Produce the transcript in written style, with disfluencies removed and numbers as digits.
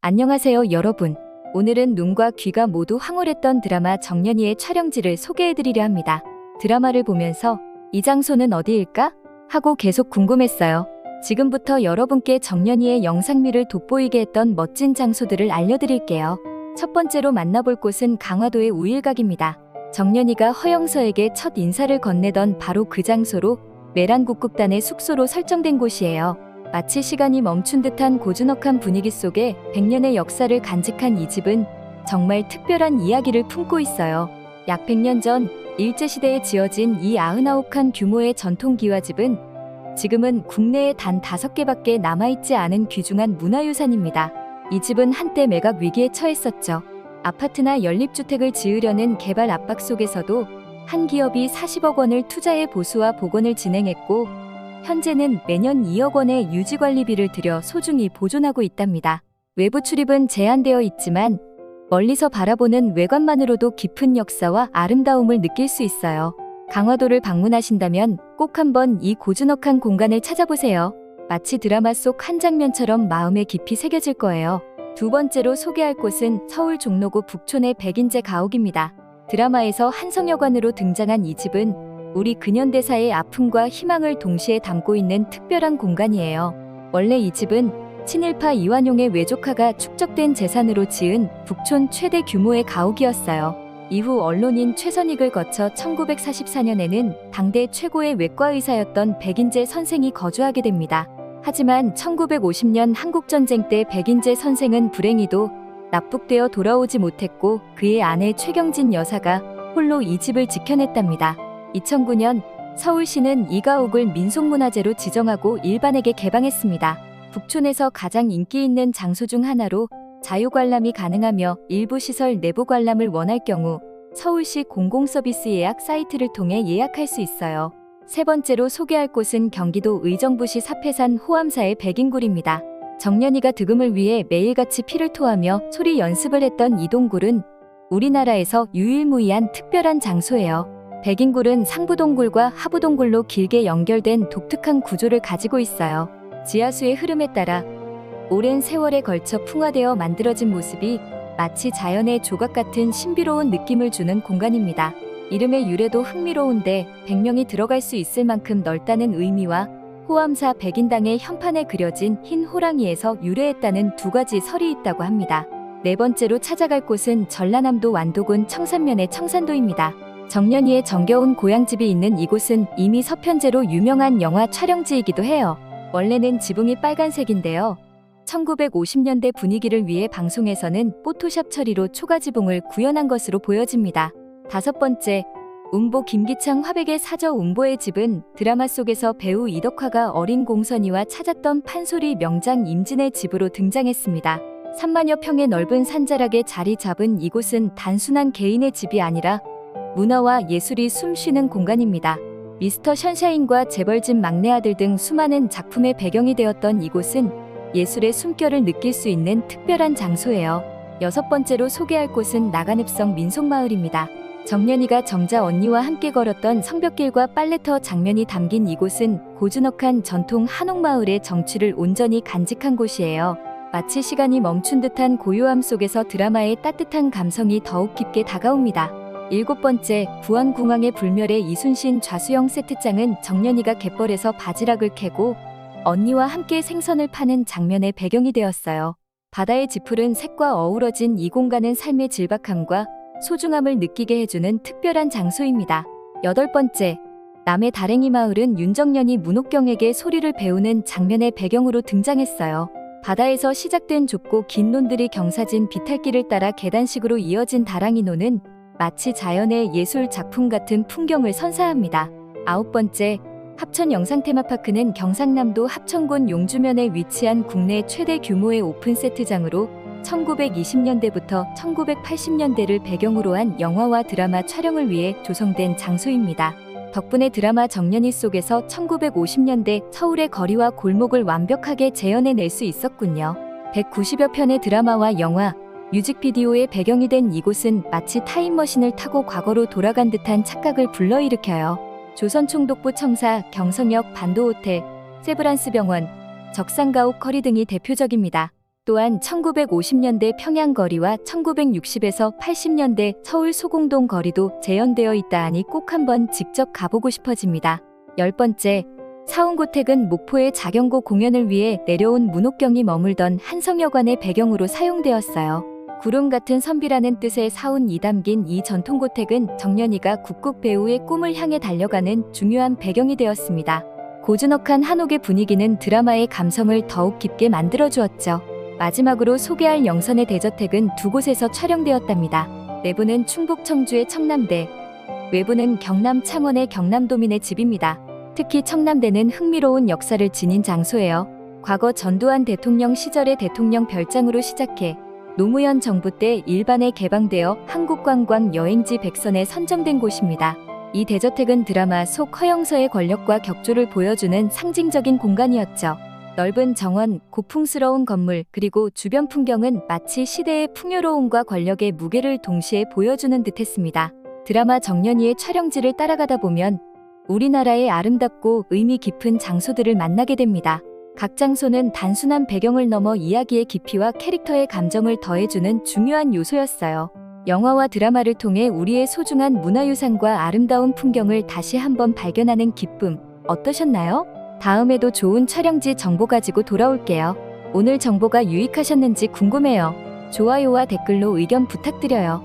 안녕하세요 여러분. 오늘은 눈과 귀가 모두 황홀했던 드라마 정년이의 촬영지를 소개해드리려 합니다. 드라마를 보면서 이 장소는 어디일까? 하고 계속 궁금했어요. 지금부터 여러분께 정년이의 영상미를 돋보이게 했던 멋진 장소들을 알려드릴게요. 첫 번째로 만나볼 곳은 강화도의 우일각입니다. 정년이가 허영서에게 첫 인사를 건네던 바로 그 장소로 메란국국단의 숙소로 설정된 곳이에요. 마치 시간이 멈춘 듯한 고즈넉한 분위기 속에 100년의 역사를 간직한 이 집은 정말 특별한 이야기를 품고 있어요. 약 100년 전 일제시대에 지어진 이 99칸 규모의 전통 기와집은 지금은 국내에 단 5개밖에 남아있지 않은 귀중한 문화유산입니다. 이 집은 한때 매각 위기에 처했었죠. 아파트나 연립주택을 지으려는 개발 압박 속에서도 한 기업이 40억 원을 투자해 보수와 복원을 진행했고 현재는 매년 2억 원의 유지관리비를 들여 소중히 보존하고 있답니다. 외부 출입은 제한되어 있지만 멀리서 바라보는 외관만으로도 깊은 역사와 아름다움을 느낄 수 있어요. 강화도를 방문하신다면 꼭 한번 이 고즈넉한 공간을 찾아보세요. 마치 드라마 속 한 장면처럼 마음에 깊이 새겨질 거예요. 두 번째로 소개할 곳은 서울 종로구 북촌의 백인제 가옥입니다. 드라마에서 한성여관으로 등장한 이 집은 우리 근현대사의 아픔과 희망을 동시에 담고 있는 특별한 공간이에요. 원래 이 집은 친일파 이완용의 외조카가 축적된 재산으로 지은 북촌 최대 규모의 가옥이었어요. 이후 언론인 최선익을 거쳐 1944년에는 당대 최고의 외과의사였던 백인제 선생이 거주하게 됩니다. 하지만 1950년 한국전쟁 때 백인제 선생은 불행히도 납북되어 돌아오지 못했고 그의 아내 최경진 여사가 홀로 이 집을 지켜냈답니다. 2009년 서울시는 이 가옥을 민속문화재로 지정하고 일반에게 개방했습니다. 북촌에서 가장 인기 있는 장소 중 하나로 자유관람이 가능하며 일부 시설 내부 관람을 원할 경우 서울시 공공서비스 예약 사이트를 통해 예약할 수 있어요. 세 번째로 소개할 곳은 경기도 의정부시 사패산 호암사의 백인굴입니다. 정년이가 득음을 위해 매일같이 피를 토하며 소리 연습을 했던 이 동굴은 우리나라에서 유일무이한 특별한 장소예요. 백인굴은 상부동굴과 하부동굴로 길게 연결된 독특한 구조를 가지고 있어요. 지하수의 흐름에 따라 오랜 세월에 걸쳐 풍화되어 만들어진 모습이 마치 자연의 조각 같은 신비로운 느낌을 주는 공간입니다. 이름의 유래도 흥미로운데 100명이 들어갈 수 있을 만큼 넓다는 의미와 호암사 백인당의 현판에 그려진 흰 호랑이에서 유래했다는 두 가지 설이 있다고 합니다. 네 번째로 찾아갈 곳은 전라남도 완도군 청산면의 청산도입니다. 정년이의 정겨운 고향집이 있는 이곳은 이미 서편제로 유명한 영화 촬영지이기도 해요. 원래는 지붕이 빨간색인데요. 1950년대 분위기를 위해 방송에서는 포토샵 처리로 초가지붕을 구현한 것으로 보여집니다. 다섯 번째, 운보 김기창 화백의 사저 운보의 집은 드라마 속에서 배우 이덕화가 어린 공선이와 찾았던 판소리 명장 임진의 집으로 등장했습니다. 3만여 평의 넓은 산자락에 자리 잡은 이곳은 단순한 개인의 집이 아니라 문화와 예술이 숨쉬는 공간입니다. 미스터 션샤인과 재벌집 막내 아들 등 수많은 작품의 배경이 되었던 이곳은 예술의 숨결을 느낄 수 있는 특별한 장소예요. 여섯 번째로 소개할 곳은 나간읍성 민속마을입니다. 정년이가 정자 언니와 함께 걸었던 성벽길과 빨래터 장면이 담긴 이곳은 고즈넉한 전통 한옥마을의 정취를 온전히 간직한 곳이에요. 마치 시간이 멈춘 듯한 고요함 속에서 드라마의 따뜻한 감성이 더욱 깊게 다가옵니다. 일곱 번째, 부안궁왕의 불멸의 이순신 좌수영 세트장은 정년이가 갯벌에서 바지락을 캐고 언니와 함께 생선을 파는 장면의 배경이 되었어요. 바다의 짙푸른 색과 어우러진 이 공간은 삶의 질박함과 소중함을 느끼게 해주는 특별한 장소입니다. 여덟 번째, 남해 다랭이 마을은 윤정년이 문옥경에게 소리를 배우는 장면의 배경으로 등장했어요. 바다에서 시작된 좁고 긴 논들이 경사진 비탈길을 따라 계단식으로 이어진 다랑이 논은 마치 자연의 예술 작품 같은 풍경을 선사합니다. 아홉 번째, 합천 영상테마파크는 경상남도 합천군 용주면에 위치한 국내 최대 규모의 오픈 세트장으로 1920년대부터 1980년대를 배경으로 한 영화와 드라마 촬영을 위해 조성된 장소입니다. 덕분에 드라마 정년이 속에서 1950년대 서울의 거리와 골목을 완벽하게 재현해낼 수 있었군요. 190여 편의 드라마와 영화, 뮤직비디오의 배경이 된 이곳은 마치 타임머신을 타고 과거로 돌아간 듯한 착각을 불러일으켜요. 조선총독부 청사, 경성역 반도호텔, 세브란스 병원, 적산가옥 커리 등이 대표적입니다. 또한 1950년대 평양 거리와 1960에서 80년대 서울 소공동 거리도 재현되어 있다 하니 꼭 한번 직접 가보고 싶어집니다. 10번째, 사운고택은 목포의 자경고 공연을 위해 내려온 문옥경이 머물던 한성여관의 배경으로 사용되었어요. 구름 같은 선비라는 뜻의 사운이 담긴 이 전통고택은 정년이가 국국 배우의 꿈을 향해 달려가는 중요한 배경이 되었습니다. 고즈넉한 한옥의 분위기는 드라마의 감성을 더욱 깊게 만들어주었죠. 마지막으로 소개할 영선의 대저택은 두 곳에서 촬영되었답니다. 내부는 충북 청주의 청남대, 외부는 경남 창원의 경남도민의 집입니다. 특히 청남대는 흥미로운 역사를 지닌 장소예요. 과거 전두환 대통령 시절의 대통령 별장으로 시작해 노무현 정부 때 일반에 개방되어 한국관광 여행지 100선에 선정된 곳입니다. 이 대저택은 드라마 속 허영서의 권력과 격조를 보여주는 상징적인 공간이었죠. 넓은 정원, 고풍스러운 건물, 그리고 주변 풍경은 마치 시대의 풍요로움과 권력의 무게를 동시에 보여주는 듯했습니다. 드라마 정년이의 촬영지를 따라가다 보면 우리나라의 아름답고 의미 깊은 장소들을 만나게 됩니다. 각 장소는 단순한 배경을 넘어 이야기의 깊이와 캐릭터의 감정을 더해주는 중요한 요소였어요. 영화와 드라마를 통해 우리의 소중한 문화유산과 아름다운 풍경을 다시 한번 발견하는 기쁨, 어떠셨나요? 다음에도 좋은 촬영지 정보 가지고 돌아올게요. 오늘 정보가 유익하셨는지 궁금해요. 좋아요와 댓글로 의견 부탁드려요.